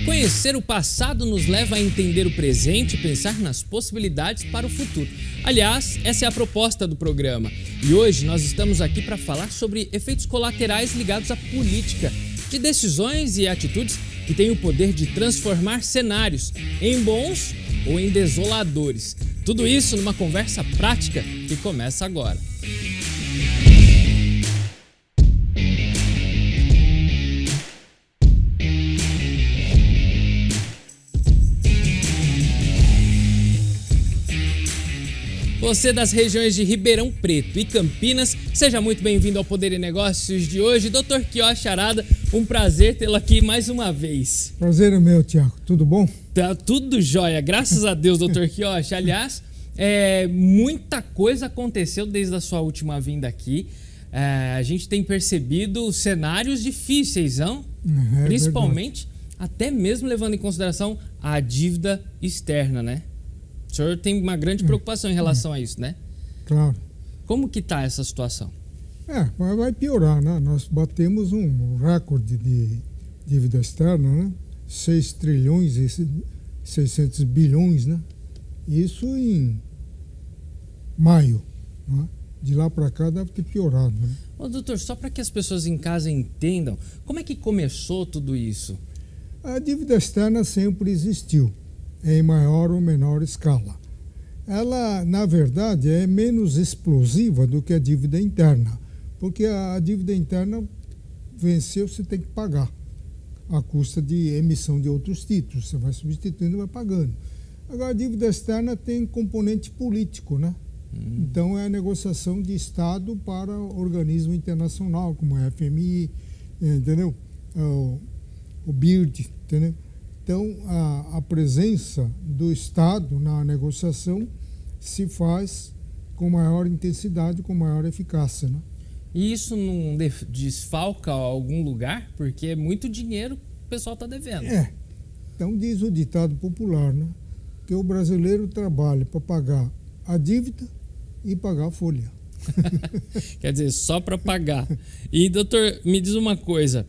Conhecer o passado nos leva a entender o presente e pensar nas possibilidades para o futuro. Aliás, essa é a proposta do programa. E hoje nós estamos aqui para falar sobre efeitos colaterais ligados à política, de decisões e atitudes que têm o poder de transformar cenários em bons ou em desoladores. Tudo isso numa conversa prática que começa agora. Você das regiões de Ribeirão Preto e Campinas, seja muito bem-vindo ao Poder e Negócios de hoje. Dr. Quioche Arada, um prazer tê-lo aqui mais uma vez. Prazer é meu, Tiago. Tudo bom? Tá tudo jóia, graças a Deus, Dr. Quioche. Aliás, muita coisa aconteceu desde a sua última vinda aqui. A gente tem percebido cenários difíceis, não? Principalmente, até mesmo levando em consideração a dívida externa, né? O senhor tem uma grande preocupação em relação a isso, né? Claro. Como que está essa situação? Vai piorar, né? Nós batemos um recorde de dívida externa, né? 6 trilhões e 600 bilhões, né? Isso em maio, né? De lá para cá deve ter piorado, né? Ô, doutor, só para que as pessoas em casa entendam, como é que começou tudo isso? A dívida externa sempre existiu, em maior ou menor escala. Ela, na verdade, é menos explosiva do que a dívida interna, porque a dívida interna venceu, você tem que pagar, à custa de emissão de outros títulos. Você vai substituindo e vai pagando. Agora, a dívida externa tem componente político, né? Então, é a negociação de Estado para organismo internacional, como a FMI, entendeu? O BIRD, entendeu? Então, a presença do Estado na negociação se faz com maior intensidade, com maior eficácia, né? E isso não desfalca algum lugar? Porque é muito dinheiro que o pessoal está devendo. Então, diz o ditado popular, né? Que o brasileiro trabalha para pagar a dívida e pagar a folha. Quer dizer, só para pagar. E, doutor, me diz uma coisa.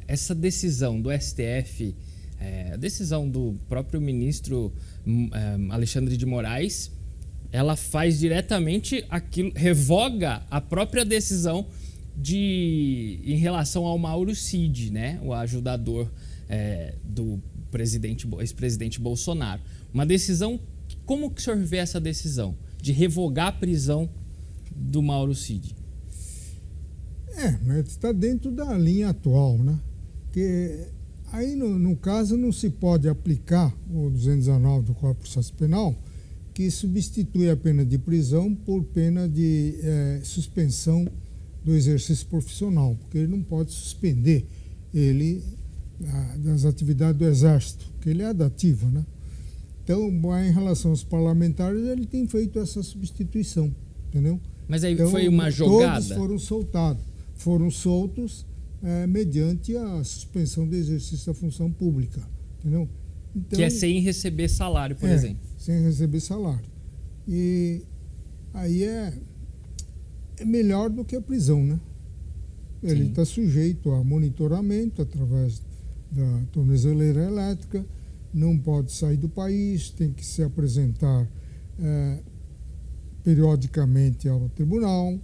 Essa decisão do STF, a decisão do próprio ministro Alexandre de Moraes, ela faz diretamente aquilo, revoga a própria decisão em relação ao Mauro Cid, né? O ajudador do ex-presidente Bolsonaro. Uma decisão, como que o senhor vê essa decisão de revogar a prisão do Mauro Cid? Mas está dentro da linha atual, né? Porque aí, no caso, não se pode aplicar o 219 do Código de Processo Penal, que substitui a pena de prisão por pena de suspensão do exercício profissional, porque ele não pode suspender ele das atividades do Exército, porque ele é da ativa, né? Então, em relação aos parlamentares, ele tem feito essa substituição, entendeu? Mas aí então, foi uma jogada? Todos foram soltos mediante a suspensão do exercício da função pública, entendeu? Então, que é sem receber salário, por exemplo. Sem receber salário. E aí é melhor do que a prisão, né? Ele está sujeito a monitoramento através da tornozeleira elétrica, não pode sair do país, tem que se apresentar periodicamente ao tribunal.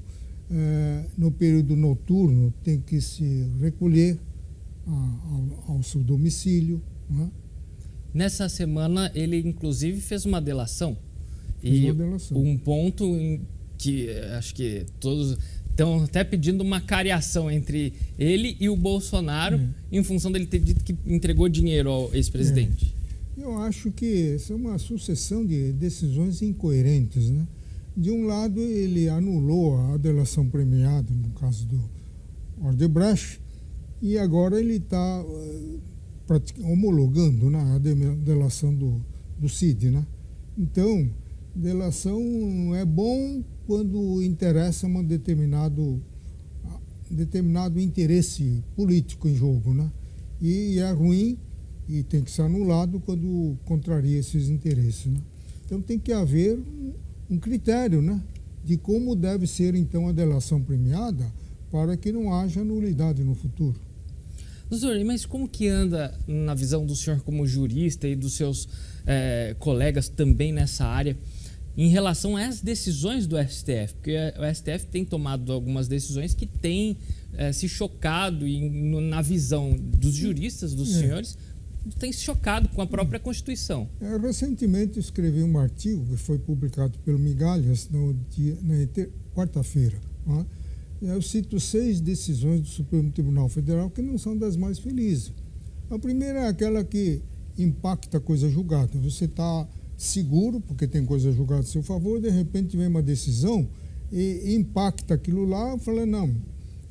No período noturno tem que se recolher ao seu domicílio, né? Nessa semana ele inclusive fez uma delação. Um ponto em que acho que todos estão até pedindo uma cariação entre ele e o Bolsonaro em função dele ter dito que entregou dinheiro ao ex-presidente. Eu acho que essa é uma sucessão de decisões incoerentes, né? De um lado, ele anulou a delação premiada, no caso do Odebrecht, e agora ele está homologando, né, a delação do Cid, né? Então, delação é bom quando interessa um determinado interesse político em jogo, né? E é ruim e tem que ser anulado quando contraria esses interesses, né? Então, tem que haver um critério, né, de como deve ser, então, a delação premiada para que não haja nulidade no futuro. Doutor, mas como que anda, na visão do senhor como jurista e dos seus colegas também nessa área, em relação às decisões do STF? Porque o STF tem tomado algumas decisões que têm se chocado, e na visão dos juristas, dos senhores, tem se chocado com a própria Constituição. Recentemente escrevi um artigo que foi publicado pelo Migalhas na quarta-feira. Eu cito 6 decisões do Supremo Tribunal Federal que não são das mais felizes. A primeira é aquela que impacta a coisa julgada. Você está seguro, porque tem coisa julgada a seu favor, de repente vem uma decisão e impacta aquilo lá, falando, não,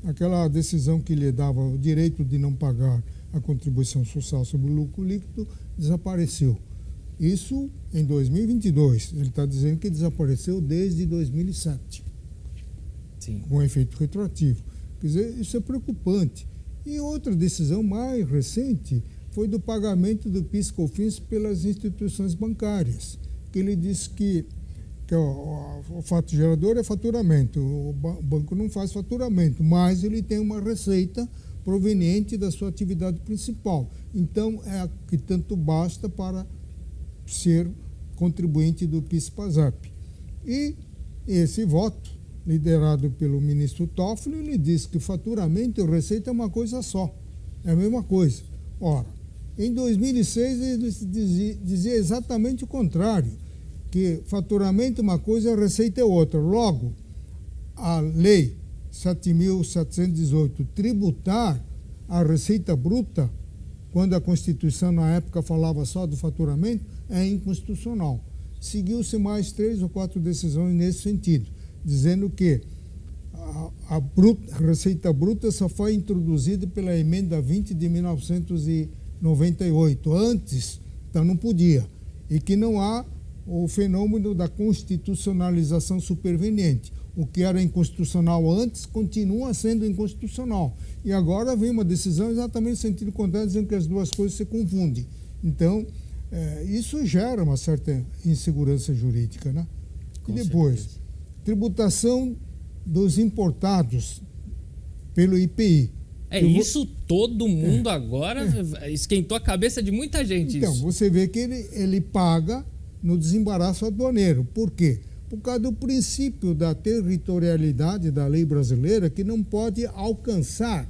aquela decisão que lhe dava o direito de não pagar a contribuição social sobre o lucro líquido desapareceu. Isso em 2022. Ele está dizendo que desapareceu desde 2007. Sim. Com efeito retroativo. Quer dizer, isso é preocupante. E outra decisão mais recente foi do pagamento do PIS/COFINS pelas instituições bancárias, que ele disse que o fato gerador é faturamento, o banco não faz faturamento, mas ele tem uma receita proveniente da sua atividade principal. Então, é a que tanto basta para ser contribuinte do PIS/PASEP. E esse voto, liderado pelo ministro Toffoli, ele diz que faturamento e receita é uma coisa só, é a mesma coisa. Ora, em 2006 ele dizia exatamente o contrário, que faturamento é uma coisa e receita é outra. Logo, a lei 7.718, tributar a receita bruta, quando a Constituição na época falava só do faturamento, é inconstitucional. Seguiu-se mais 3 ou 4 decisões nesse sentido, dizendo que a receita bruta só foi introduzida pela emenda 20 de 1998. Antes, então não podia. E que não há o fenômeno da constitucionalização superveniente. O que era inconstitucional antes continua sendo inconstitucional. E agora vem uma decisão exatamente no sentido contrário, dizendo que as duas coisas se confundem. Então, isso gera uma certa insegurança jurídica, né? Com e depois, certeza. Tributação dos importados pelo IPI. Isso todo mundo agora esquentou a cabeça de muita gente. Então, isso. Você vê que ele paga no desembaraço aduaneiro. Por quê? Por causa do princípio da territorialidade da lei brasileira, que não pode alcançar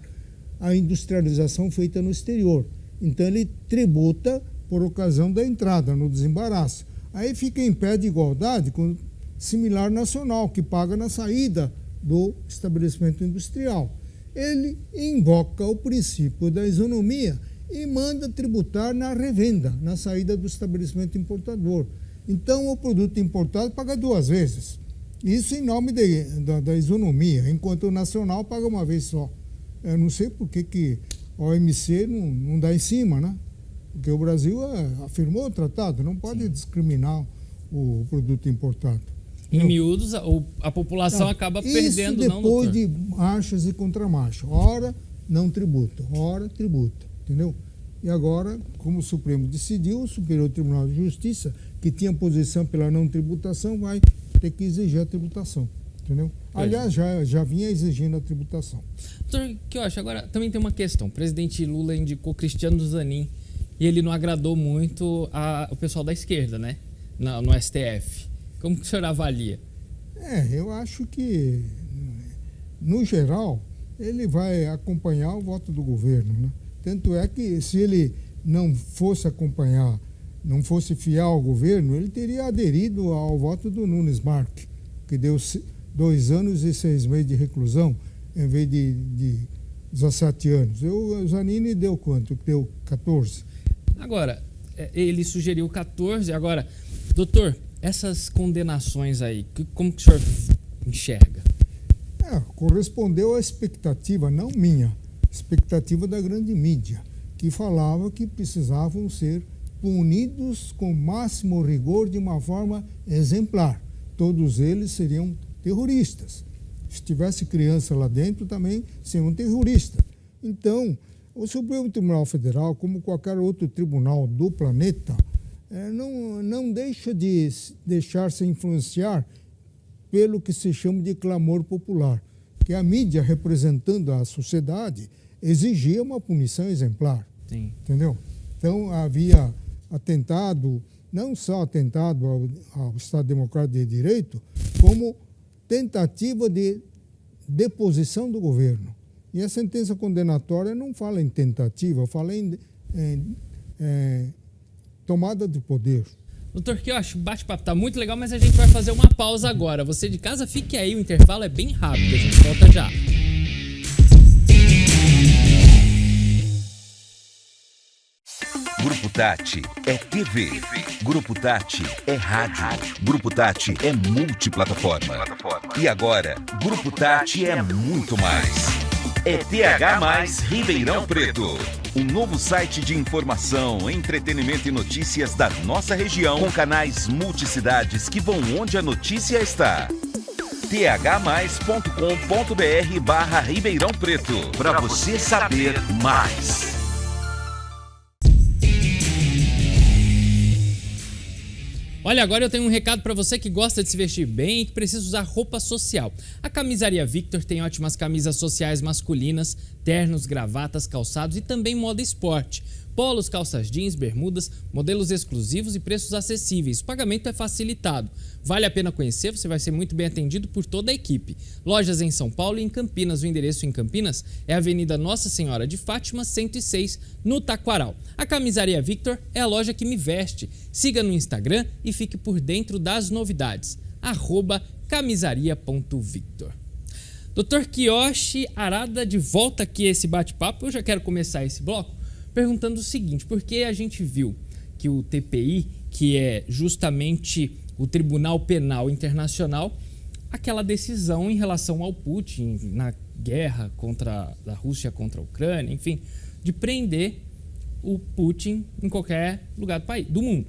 a industrialização feita no exterior. Então, ele tributa por ocasião da entrada, no desembaraço. Aí fica em pé de igualdade com o similar nacional, que paga na saída do estabelecimento industrial. Ele invoca o princípio da isonomia e manda tributar na revenda, na saída do estabelecimento importador. Então, o produto importado paga 2 vezes. Isso em nome da isonomia, enquanto o nacional paga uma vez só. Eu não sei por que a OMC não dá em cima, né? Porque o Brasil afirmou o tratado, não pode discriminar o produto importado. Em miúdos, a população acaba perdendo, não, doutor? Isso depois de marchas e contramarchas. Ora, não tributa, ora, tributa, entendeu? E agora, como o Supremo decidiu, o Superior Tribunal de Justiça, que tinha posição pela não tributação, vai ter que exigir a tributação, entendeu? Aliás, já vinha exigindo a tributação. Doutor, que eu acho, agora também tem uma questão. O presidente Lula indicou Cristiano Zanin e ele não agradou muito o pessoal da esquerda, né? No STF. Como que o senhor avalia? Eu acho que, no geral, ele vai acompanhar o voto do governo, né? Tanto é que, se ele não fosse acompanhar, não fosse fiel ao governo, ele teria aderido ao voto do Nunes Marques, que deu 2 anos e 6 meses de reclusão, em vez de 17 anos. O Zanini deu quanto? Deu 14. Agora, ele sugeriu 14. Agora, doutor, essas condenações aí, como que o senhor enxerga? Correspondeu à expectativa, não minha, expectativa da grande mídia, que falava que precisavam ser punidos com máximo rigor de uma forma exemplar. Todos eles seriam terroristas. Se tivesse criança lá dentro, também seriam terroristas. Então, o Supremo Tribunal Federal, como qualquer outro tribunal do planeta, não deixa de deixar-se influenciar pelo que se chama de clamor popular, que a mídia, representando a sociedade, exigia uma punição exemplar. Sim. Entendeu? Então havia atentado, não só atentado ao Estado Democrático de Direito, como tentativa de deposição do governo. E a sentença condenatória não fala em tentativa, fala em tomada de poder. Doutor Quioche, o bate-papo tá muito legal, mas a gente vai fazer uma pausa agora. Você de casa, fique aí, o intervalo é bem rápido, a gente volta já. Grupo Tati é TV. Grupo Tati é rádio. Grupo Tati é multiplataforma. E agora, Grupo Tati é muito mais. É TH+ Ribeirão Preto. Um novo site de informação, entretenimento e notícias da nossa região, com canais multicidades que vão onde a notícia está. thmais.com.br/Ribeirão Preto, para você saber mais. Olha, agora eu tenho um recado para você que gosta de se vestir bem e que precisa usar roupa social. A Camisaria Victor tem ótimas camisas sociais masculinas, ternos, gravatas, calçados e também moda esporte. Polos, calças jeans, bermudas, modelos exclusivos e preços acessíveis. O pagamento é facilitado. Vale a pena conhecer, você vai ser muito bem atendido por toda a equipe. Lojas em São Paulo e em Campinas. O endereço em Campinas é a Avenida Nossa Senhora de Fátima, 106, no Taquaral. A Camisaria Victor é a loja que me veste. Siga no Instagram e fique por dentro das novidades. @camisaria.victor. Dr. Quioche Arada, de volta aqui a esse bate-papo. Eu já quero começar esse bloco perguntando o seguinte, porque a gente viu que o TPI, que é justamente o Tribunal Penal Internacional, aquela decisão em relação ao Putin na guerra da Rússia contra a Ucrânia, enfim, de prender o Putin em qualquer lugar do mundo.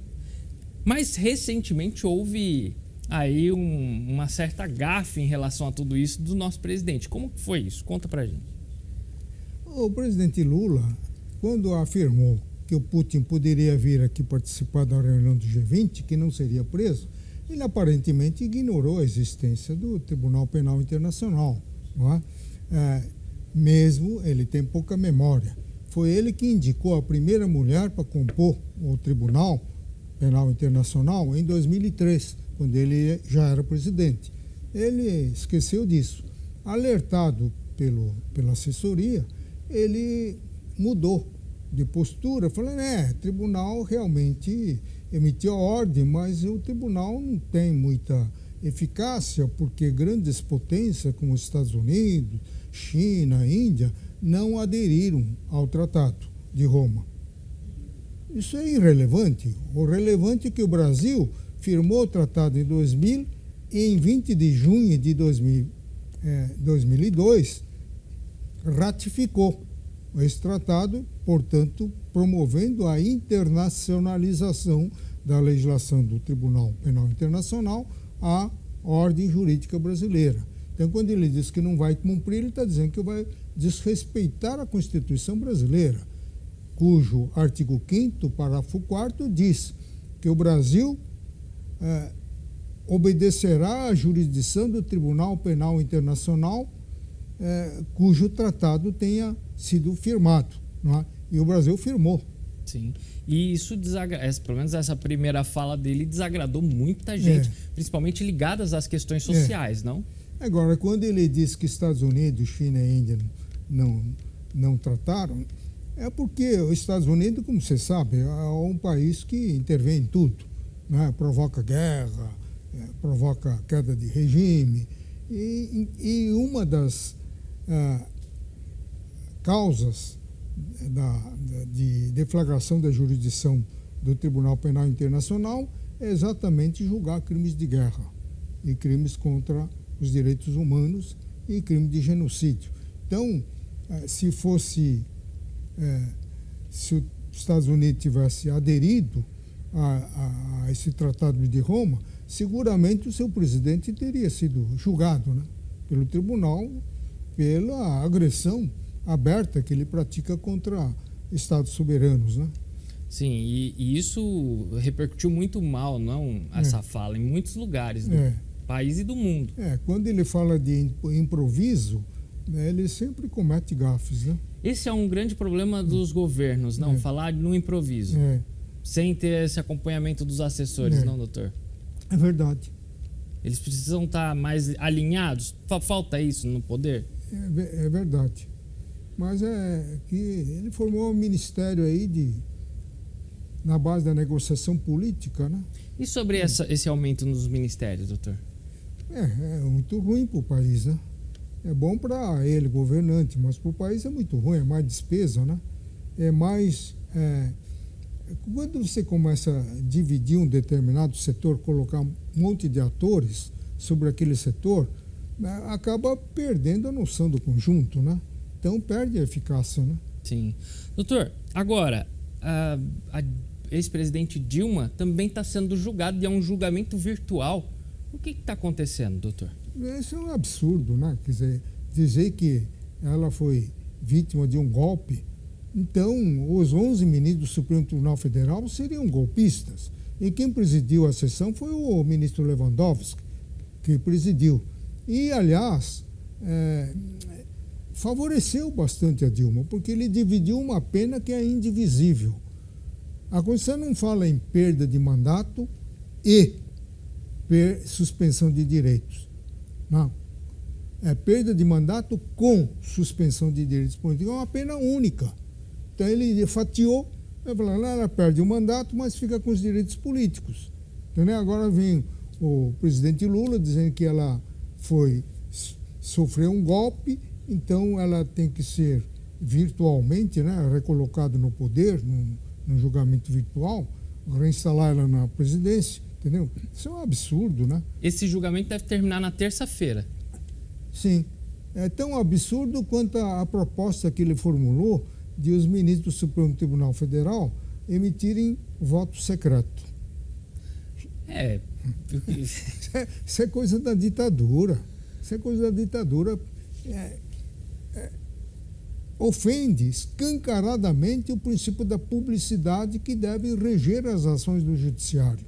Mas recentemente houve aí uma certa gafe em relação a tudo isso do nosso presidente. Como que foi isso? Conta pra gente. O presidente Lula, quando afirmou que o Putin poderia vir aqui participar da reunião do G20, que não seria preso, ele aparentemente ignorou a existência do Tribunal Penal Internacional. Não é? Mesmo ele tem pouca memória. Foi ele que indicou a primeira mulher para compor o Tribunal Penal Internacional em 2003, quando ele já era presidente. Ele esqueceu disso. Alertado pela assessoria, ele mudou de postura, falando, tribunal realmente emitiu a ordem, mas o tribunal não tem muita eficácia, porque grandes potências como os Estados Unidos, China, Índia, não aderiram ao Tratado de Roma. Isso é irrelevante. O relevante é que o Brasil firmou o tratado em 2000 e em 20 de junho de 2002 ratificou esse tratado, portanto, promovendo a internacionalização da legislação do Tribunal Penal Internacional à ordem jurídica brasileira. Então, quando ele diz que não vai cumprir, ele está dizendo que vai desrespeitar a Constituição brasileira, cujo artigo 5º, parágrafo 4º, diz que o Brasil obedecerá à jurisdição do Tribunal Penal Internacional, cujo tratado tenha sido firmado, não é? E o Brasil firmou. Sim, e isso pelo menos essa primeira fala dele desagradou muita gente, principalmente ligadas às questões sociais, não? Agora, quando ele diz que Estados Unidos, China e Índia não trataram, é porque os Estados Unidos, como você sabe, é um país que intervém em tudo, né? Provoca guerra, provoca queda de regime, e uma das causas de deflagração da jurisdição do Tribunal Penal Internacional é exatamente julgar crimes de guerra e crimes contra os direitos humanos e crime de genocídio. Então, se os Estados Unidos tivesse aderido a esse Tratado de Roma, seguramente o seu presidente teria sido julgado, né, pelo tribunal pela agressão aberta que ele pratica contra estados soberanos, né? Sim, e isso repercutiu muito mal, não, essa fala, em muitos lugares do país e do mundo. Quando ele fala de improviso, né, ele sempre comete gafes, né? Esse é um grande problema dos governos, não? Falar no improviso. Sem ter esse acompanhamento dos assessores, não, doutor? É verdade. Eles precisam estar mais alinhados. Falta isso no poder? É verdade. Mas é que ele formou um ministério aí na base da negociação política, né? E sobre esse aumento nos ministérios, doutor? É muito ruim para o país, né? É bom para ele, governante, mas para o país é muito ruim, é mais despesa, né? É mais... quando você começa a dividir um determinado setor, colocar um monte de atores sobre aquele setor, acaba perdendo a noção do conjunto, né? Então perde a eficácia, né? Sim. Doutor, agora, a ex-presidente Dilma também está sendo julgada e é um julgamento virtual. O que está acontecendo, doutor? Isso é um absurdo, né? Quer dizer que ela foi vítima de um golpe. Então, os 11 ministros do Supremo Tribunal Federal seriam golpistas. E quem presidiu a sessão foi o ministro Lewandowski, que presidiu. E, aliás, favoreceu bastante a Dilma, porque ele dividiu uma pena que é indivisível. A Constituição não fala em perda de mandato e suspensão de direitos. Não. É perda de mandato com suspensão de direitos políticos. É uma pena única. Então ele fatiou, ela perde o mandato, mas fica com os direitos políticos. Entendeu? Agora vem o presidente Lula dizendo que ela sofreu um golpe, então ela tem que ser virtualmente, né, recolocada no poder, no julgamento virtual, reinstalar ela na presidência, entendeu? Isso é um absurdo, né? Esse julgamento deve terminar na terça-feira. Sim. É tão absurdo quanto a proposta que ele formulou de os ministros do Supremo Tribunal Federal emitirem voto secreto. Isso é coisa da ditadura. Isso é coisa da ditadura. Ofende escancaradamente o princípio da publicidade que deve reger as ações do judiciário.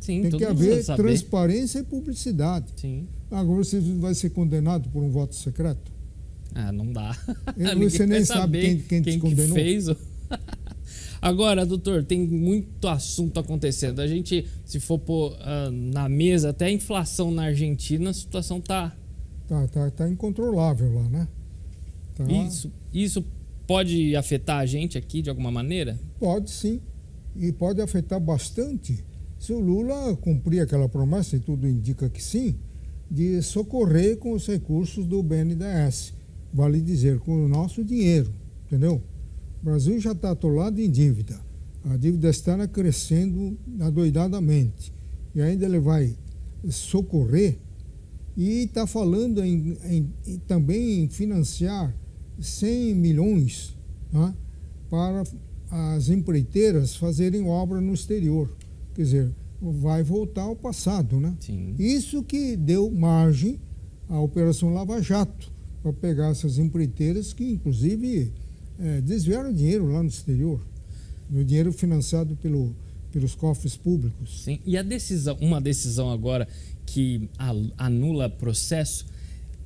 Sim, tem que haver transparência e publicidade. Sim. Agora você vai ser condenado por um voto secreto? Não dá. Você nem sabe quem te condenou. Que fez. Agora, doutor, tem muito assunto acontecendo. A gente, se for pôr na mesa, até a inflação na Argentina, a situação tá incontrolável lá, né? Isso pode afetar a gente aqui de alguma maneira? Pode sim. E pode afetar bastante se o Lula cumprir aquela promessa, e tudo indica que sim, de socorrer com os recursos do BNDES. Vale dizer, com o nosso dinheiro, entendeu? O Brasil já está atolado em dívida. A dívida externa crescendo adoidadamente. E ainda ele vai socorrer e está falando também em financiar 100 milhões, né, para as empreiteiras fazerem obra no exterior. Quer dizer, vai voltar ao passado, né? Sim. Isso que deu margem à Operação Lava Jato, para pegar essas empreiteiras que, inclusive, desviaram dinheiro lá no exterior, o dinheiro financiado pelos cofres públicos. Sim. E uma decisão agora que anula processo,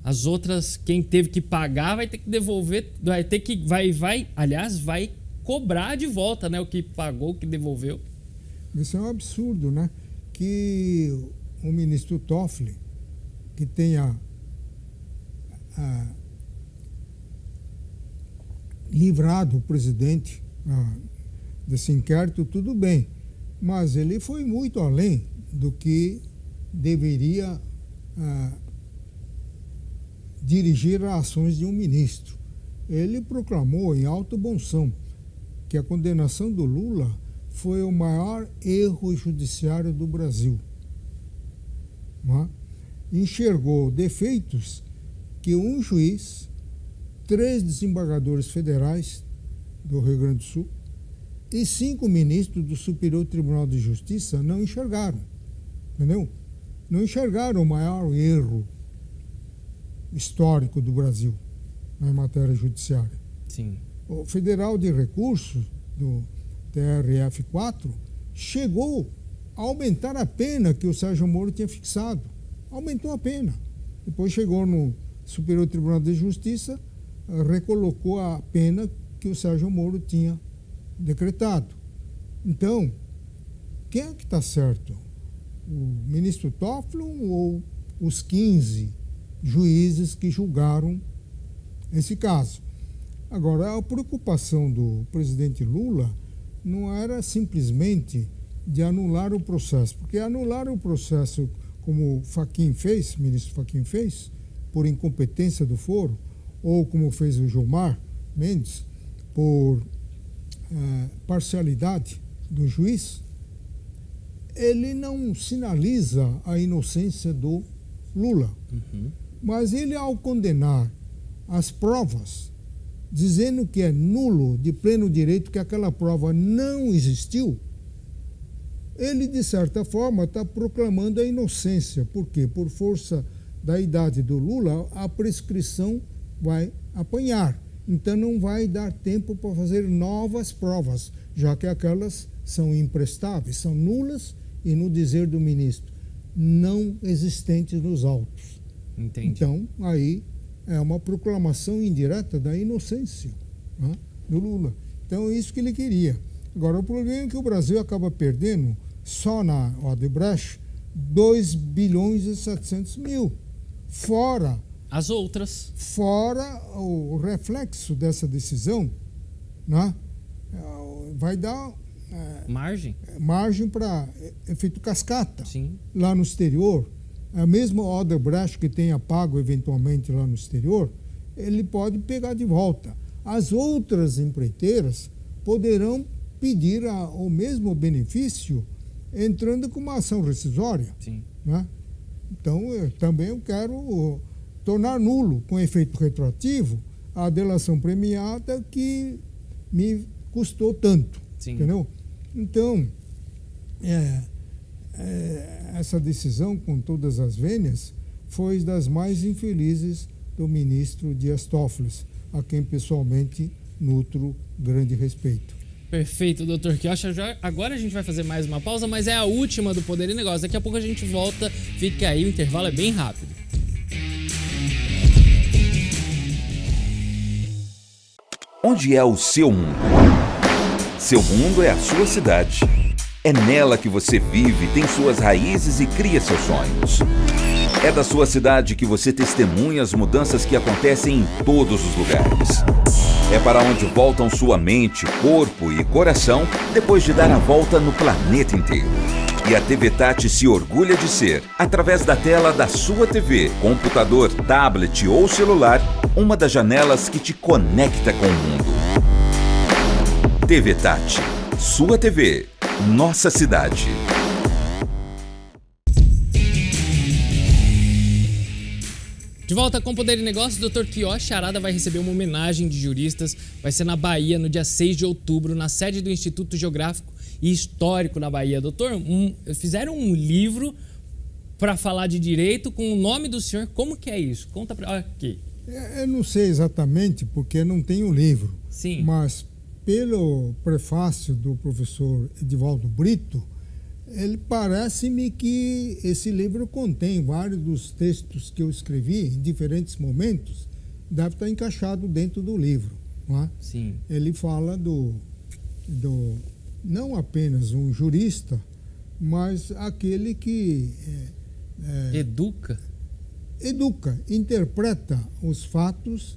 as outras, quem teve que pagar vai ter que devolver, vai cobrar de volta, né, o que pagou, o que devolveu. Isso é um absurdo, né? Que o ministro Toffoli, que tenha livrado o presidente desse inquérito, tudo bem, mas ele foi muito além do que deveria dirigir as ações de um ministro. Ele proclamou em alto bom som que a condenação do Lula foi o maior erro judiciário do Brasil. Não é? Enxergou defeitos que um juiz, 3 desembargadores federais do Rio Grande do Sul e 5 ministros do Superior Tribunal de Justiça não enxergaram. Entendeu? Não enxergaram o maior erro histórico do Brasil na matéria judiciária. Sim. O Federal de Recursos, do TRF4, chegou a aumentar a pena que o Sérgio Moro tinha fixado. Aumentou a pena. Depois chegou no Superior Tribunal de Justiça, recolocou a pena que o Sérgio Moro tinha decretado. Então, quem é que está certo? O ministro Toffoli ou os 15 juízes que julgaram esse caso? Agora, a preocupação do presidente Lula não era simplesmente de anular o processo, porque anular o processo, como o ministro Fachin fez, por incompetência do foro, ou como fez o Gilmar Mendes, por parcialidade do juiz, ele não sinaliza a inocência do Lula. Mas ele, ao condenar as provas, dizendo que é nulo, de pleno direito, que aquela prova não existiu, ele, de certa forma, está proclamando a inocência. Por quê? Por força da idade do Lula, a prescrição vai apanhar. Então não vai dar tempo para fazer novas provas, já que aquelas são imprestáveis, são nulas e, no dizer do ministro, não existentes nos autos. Entendi. Então, aí é uma proclamação indireta da inocência, né, do Lula. Então, é isso que ele queria. Agora, o problema é que o Brasil acaba perdendo, só na Odebrecht, 2 bilhões e 700 mil. Fora as outras. Fora o reflexo dessa decisão, né, vai dar margem para efeito cascata. Sim. Lá no exterior. A mesma Odebrecht que tenha pago eventualmente lá no exterior, ele pode pegar de volta. As outras empreiteiras poderão pedir o mesmo benefício entrando com uma ação rescisória. Sim. Né? Então, eu quero tornar nulo, com efeito retroativo, a delação premiada que me custou tanto. Sim. Entendeu? Então, essa decisão, com todas as vênias, foi das mais infelizes do ministro Dias Toffoli, a quem pessoalmente nutro grande respeito. Perfeito, doutor Quiocha. Agora a gente vai fazer mais uma pausa, mas é a última do Poder e Negócio. Daqui a pouco a gente volta. Fica aí, o intervalo é bem rápido. Onde é o seu mundo? Seu mundo é a sua cidade. É nela que você vive, tem suas raízes e cria seus sonhos. É da sua cidade que você testemunha as mudanças que acontecem em todos os lugares. É para onde voltam sua mente, corpo e coração depois de dar a volta no planeta inteiro. E a TV Tati se orgulha de ser, através da tela da sua TV, computador, tablet ou celular, uma das janelas que te conecta com o mundo. TV Tati, sua TV, nossa cidade. De volta com Poder e Negócios, o Dr. Quiocha Arada vai receber uma homenagem de juristas. Vai ser na Bahia, no dia 6 de outubro, na sede do Instituto Geográfico e Histórico na Bahia. Doutor, fizeram um livro para falar de direito com o nome do senhor. Como que é isso? Conta para aqui. Eu não sei exatamente, porque não tem o livro. Sim. Mas pelo prefácio do professor Edivaldo Brito, ele parece-me que esse livro contém vários dos textos que eu escrevi em diferentes momentos, deve estar encaixado dentro do livro. Não é? Sim. Ele fala do não apenas um jurista, mas aquele que educa, interpreta os fatos,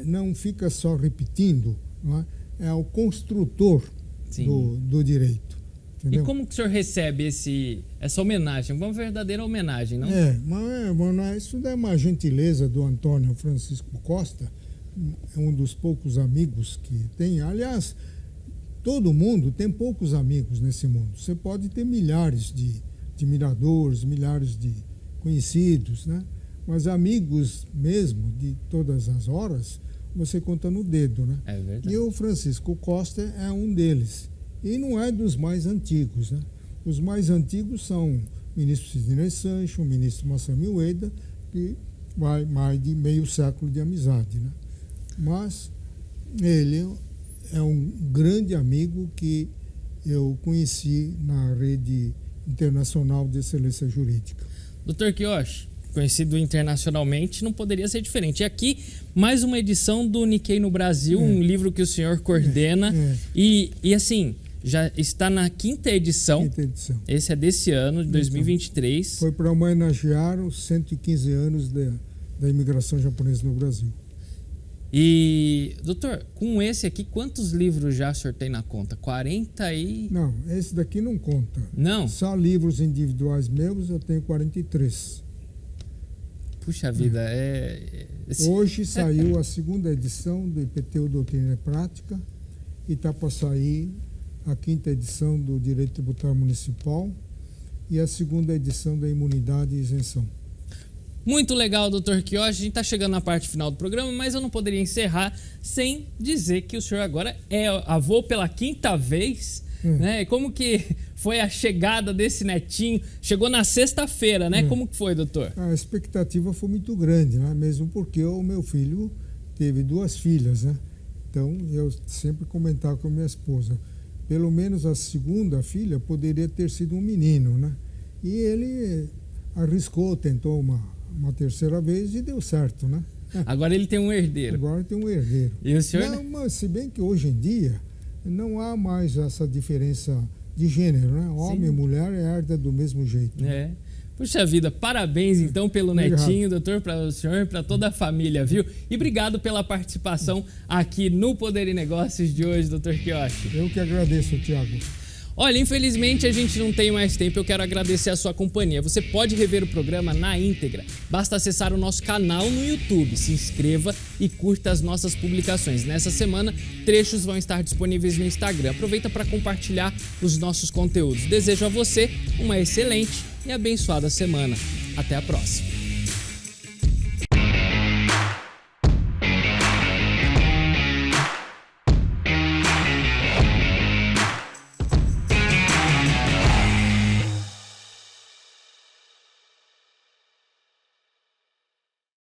não fica só repetindo, não é? É o construtor do direito. Entendeu? E como que o senhor recebe essa homenagem? Uma verdadeira homenagem, não? Mas isso é uma gentileza do Antônio Francisco Costa, um dos poucos amigos que tem. Aliás, todo mundo tem poucos amigos nesse mundo. Você pode ter milhares de admiradores, milhares de conhecidos, né? Mas amigos mesmo, de todas as horas, você conta no dedo, né? É verdade. E o Francisco Costa é um deles. E não é dos mais antigos, né? Os mais antigos são o ministro Sidney Sancho, o ministro Massami Ueda, que vai mais de meio século de amizade, né? Mas ele é um grande amigo que eu conheci na rede internacional de excelência jurídica. Doutor Quiocha, conhecido internacionalmente, não poderia ser diferente. E aqui, mais uma edição do Nikkei no Brasil, um livro que o senhor coordena. E assim, já está na quinta edição. Esse é desse ano, de 2023. Foi para homenagear os 115 anos da imigração japonesa no Brasil. E, doutor, com esse aqui, quantos livros já o senhor tem na conta? 40 e... Não, esse daqui não conta. Não? Só livros individuais meus eu tenho 43. Puxa vida, Hoje saiu a segunda edição do IPTU Doutrina e Prática e está para sair a quinta edição do Direito Tributário Municipal e a segunda edição da Imunidade e Isenção. Muito legal, doutor Quioche. A gente está chegando na parte final do programa, mas eu não poderia encerrar sem dizer que o senhor agora é avô pela quinta vez, né? Como que foi a chegada desse netinho? Chegou na sexta-feira, né? Como que foi, doutor? A expectativa foi muito grande, né? Mesmo porque o meu filho teve 2 filhas, né? Então, eu sempre comentava com a minha esposa, pelo menos a segunda filha poderia ter sido um menino, né? E ele arriscou, tentou uma terceira vez e deu certo, né? Agora ele tem um herdeiro. Agora tem um herdeiro. E o senhor... Não, mas se bem que hoje em dia não há mais essa diferença de gênero, né? Homem e mulher herda do mesmo jeito. Puxa vida, parabéns então pelo netinho, doutor, para o senhor e para toda a família, viu? E obrigado pela participação aqui no Poder e Negócios de hoje, doutor Quioche. Eu que agradeço, Thiago. Olha, infelizmente a gente não tem mais tempo, eu quero agradecer a sua companhia. Você pode rever o programa na íntegra, basta acessar o nosso canal no YouTube, se inscreva e curta as nossas publicações. Nessa semana, trechos vão estar disponíveis no Instagram. Aproveita para compartilhar os nossos conteúdos. Desejo a você uma excelente e abençoada semana. Até a próxima.